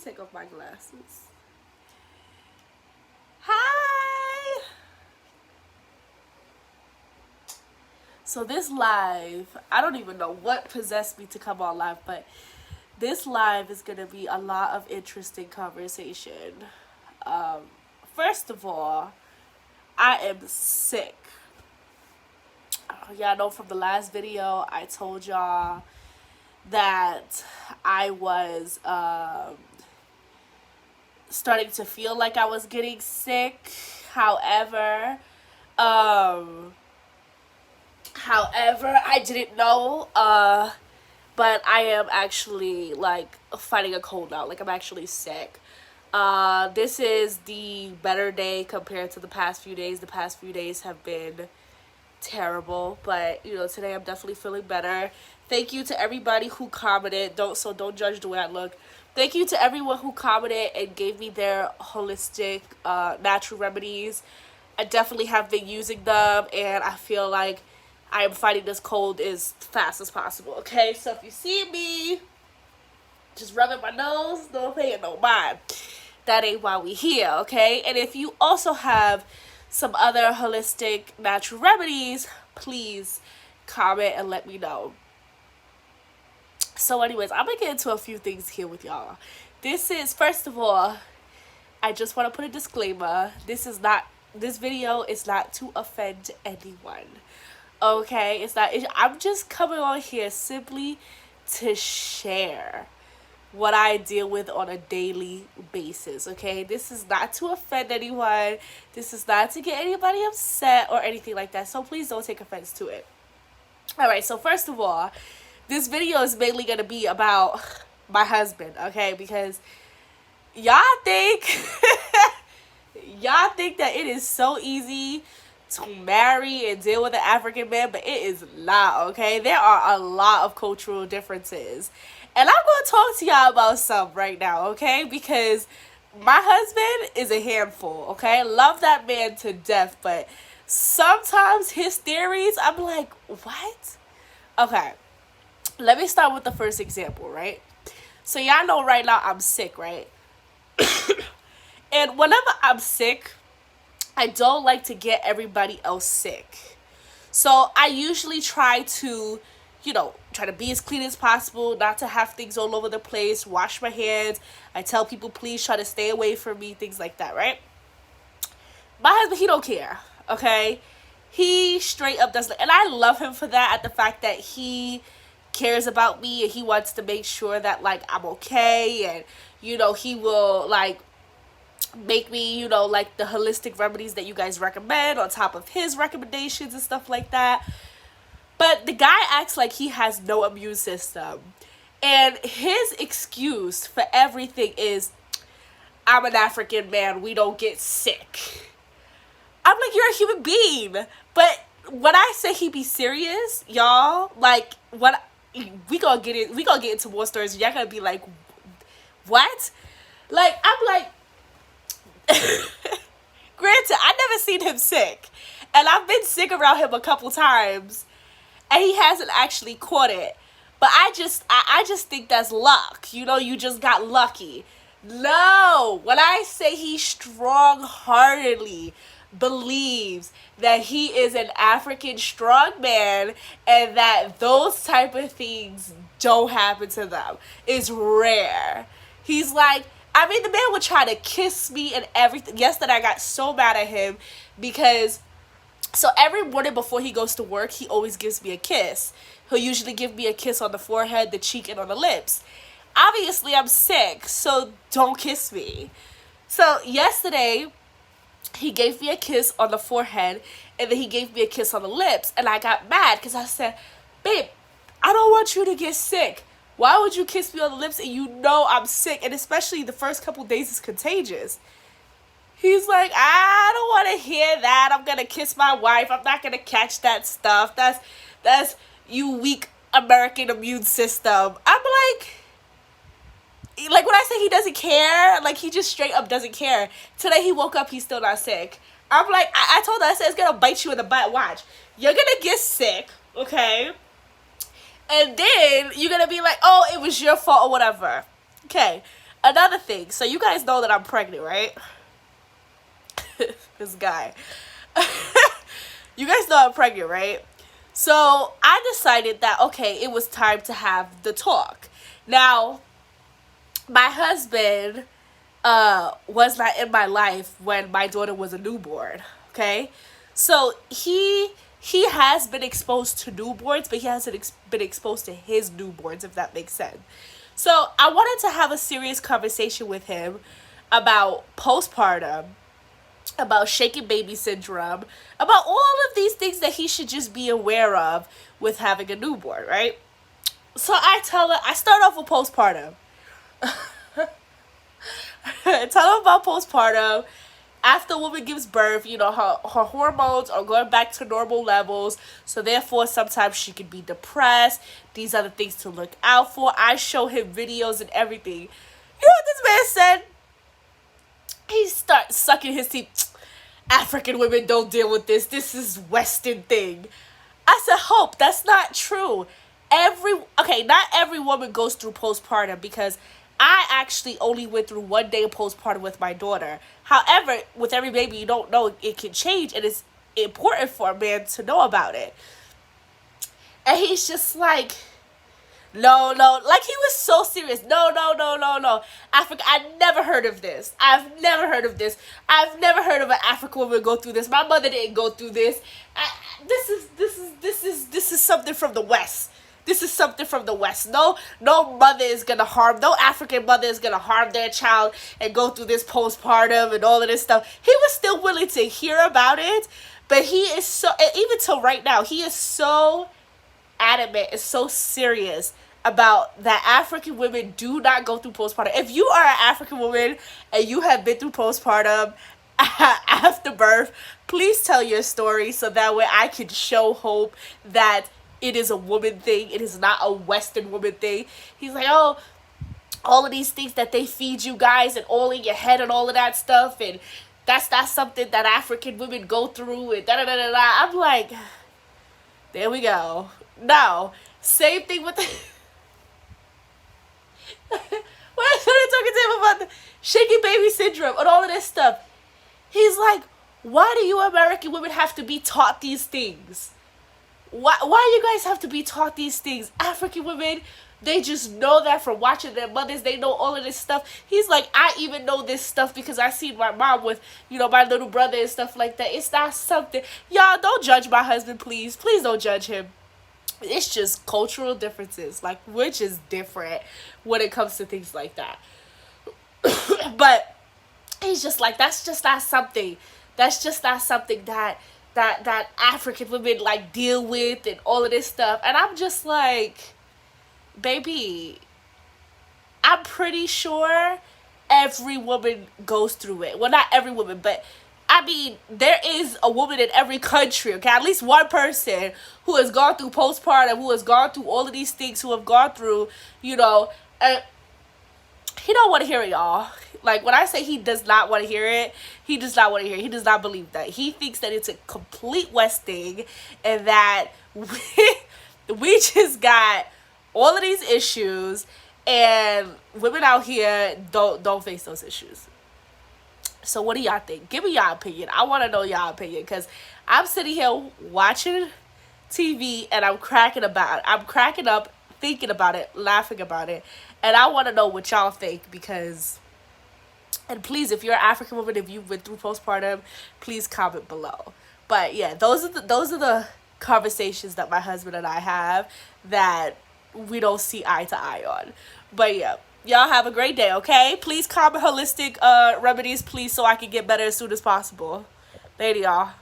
take off my glasses. Hi! So this live, I don't even know what possessed me to come on live, but this live is going to be a lot of interesting conversation. First of all, I am sick. Y'all know from the last video, I told y'all that I was starting to feel like I was getting sick. However, I didn't know, but I am actually, like, fighting a cold now. Like, I'm actually sick. This is the better day compared to the past few days. The past few days have been terrible, but, you know, today I'm definitely feeling better. Thank you to everybody who commented. Don't judge the way I look. Thank you to everyone who commented and gave me their holistic, natural remedies. I definitely have been using them, and I feel like I am fighting this cold as fast as possible, okay? So if you see me just rubbing my nose, don't pay it no mind. That ain't why we here, okay? And if you also have some other holistic natural remedies, please comment and let me know. So anyways, I'm gonna get into a few things here with y'all. This is, first of all, I just want to put a disclaimer. This video is not to offend anyone. Okay? I'm just coming on here simply to share what I deal with on a daily basis, okay? This is not to offend anyone. This is not to get anybody upset or anything like that, so please don't take offense to it. Alright, so first of all, this video is mainly going to be about my husband, okay? Because y'all think that it is so easy to marry and deal with an African man, but it is not, okay? There are a lot of cultural differences. And I'm going to talk to y'all about some right now, okay? Because my husband is a handful, okay? Love that man to death, but sometimes his theories, I'm like, what? Okay, let me start with the first example, right? So y'all know right now I'm sick, right? And whenever I'm sick, I don't like to get everybody else sick. So I usually try to, try to be as clean as possible, not to have things all over the place, wash my hands. I tell people, please try to stay away from me, things like that, right? My husband, he don't care, okay? He straight up doesn't, and I love him for that, at the fact that he cares about me and he wants to make sure that, like, I'm okay, and, he will, like, make me, like, the holistic remedies that you guys recommend on top of his recommendations and stuff like that. But the guy acts like he has no immune system. And his excuse for everything is, I'm an African man, we don't get sick. I'm like, you're a human being. But when I say he be serious, y'all, like, we gonna get into more stories. Y'all gonna be like, what? Like, I'm like, granted, I never seen him sick, and I've been sick around him a couple times, and he hasn't actually caught it. But I just think that's luck. You just got lucky. No, when I say he strong-heartedly believes that he is an African strongman and that those type of things don't happen to them, it's rare. He's like, the man would try to kiss me and everything. Yesterday, I got so mad at him because, so every morning before he goes to work, he always gives me a kiss. He'll usually give me a kiss on the forehead, the cheek, and on the lips. Obviously, I'm sick, so don't kiss me. So yesterday, he gave me a kiss on the forehead, and then he gave me a kiss on the lips, and I got mad because I said, babe, I don't want you to get sick. Why would you kiss me on the lips and I'm sick? And especially the first couple days is contagious. He's like, I don't want to hear that. I'm going to kiss my wife. I'm not going to catch that stuff. That's you weak American immune system. I'm like when I say he doesn't care, like he just straight up doesn't care. Today he woke up, he's still not sick. I'm like, I told her, I said, it's going to bite you in the butt. Watch. You're going to get sick, okay? And then you're going to be like, oh, it was your fault or whatever. Okay. Another thing. So you guys know that I'm pregnant, right? This guy. You guys know I'm pregnant, right? So I decided that, okay, it was time to have the talk. Now, my husband was not in my life when my daughter was a newborn, okay? So he has been exposed to newborns, but he hasn't been exposed to his newborns, if that makes sense. So I wanted to have a serious conversation with him about postpartum, about shaken baby syndrome, about all of these things that he should just be aware of with having a newborn, right? So I start off with postpartum. Tell him about postpartum. After a woman gives birth, you know, her hormones are going back to normal levels. So therefore, sometimes she can be depressed. These are the things to look out for. I show him videos and everything. You know what this man said? He starts sucking his teeth. African women don't deal with this. This is Western thing. I said, Hope, that's not true. Not every woman goes through postpartum, because I actually only went through 1 day of postpartum with my daughter. However, with every baby, you don't know, it can change, and it's important for a man to know about it. And he's just like, no, like he was so serious. No. Africa, I never heard of this. I've never heard of this. I've never heard of an African woman go through this. My mother didn't go through this. This is something from the West. This is something from the West. No mother is gonna harm. No African mother is gonna harm their child and go through this postpartum and all of this stuff. He was still willing to hear about it, but he is so, even till right now, he is so adamant, is so serious about that African women do not go through postpartum. If you are an African woman and you have been through postpartum after birth, please tell your story so that way I can show Hope that it is a woman thing. It is not a Western woman thing. He's like, oh, all of these things that they feed you guys and all in your head and all of that stuff, and that's not something that African women go through, and da-da-da-da-da. I'm like, there we go. No, same thing with the when I started talking to him about the shaky baby syndrome and all of this stuff, he's like, why do you American women have to be taught these things? Why you guys have to be taught these things? African women, they just know that from watching their mothers. They know all of this stuff. He's like, I even know this stuff because I seen my mom with, you know, my little brother and stuff like that. It's not something. Y'all, don't judge my husband, please. Please don't judge him. It's just cultural differences. Like, we're just different when it comes to things like that. But he's just like, that's just not something. That's just not something that African women like deal with and all of this stuff. And I'm just like, baby, I'm pretty sure every woman goes through it. Well, not every woman, but I mean, there is a woman in every country, okay? At least one person who has gone through postpartum, who has gone through all of these things, who have gone through, you know, and he don't want to hear it, y'all. Like, when I say he does not want to hear it, he does not want to hear it. He does not believe that. He thinks that it's a complete West thing and that we just got all of these issues and women out here don't face those issues. So what do y'all think? Give me y'all opinion. I want to know y'all opinion, because I'm sitting here watching TV and I'm cracking up thinking about it, laughing about it, and I want to know what y'all think, because, and please, if you're an African woman, if you went through postpartum, please comment below. But yeah, those are the conversations that my husband and I have that we don't see eye to eye on. But yeah, y'all have a great day, okay? Please comment holistic remedies, please, so I can get better as soon as possible. Later, y'all.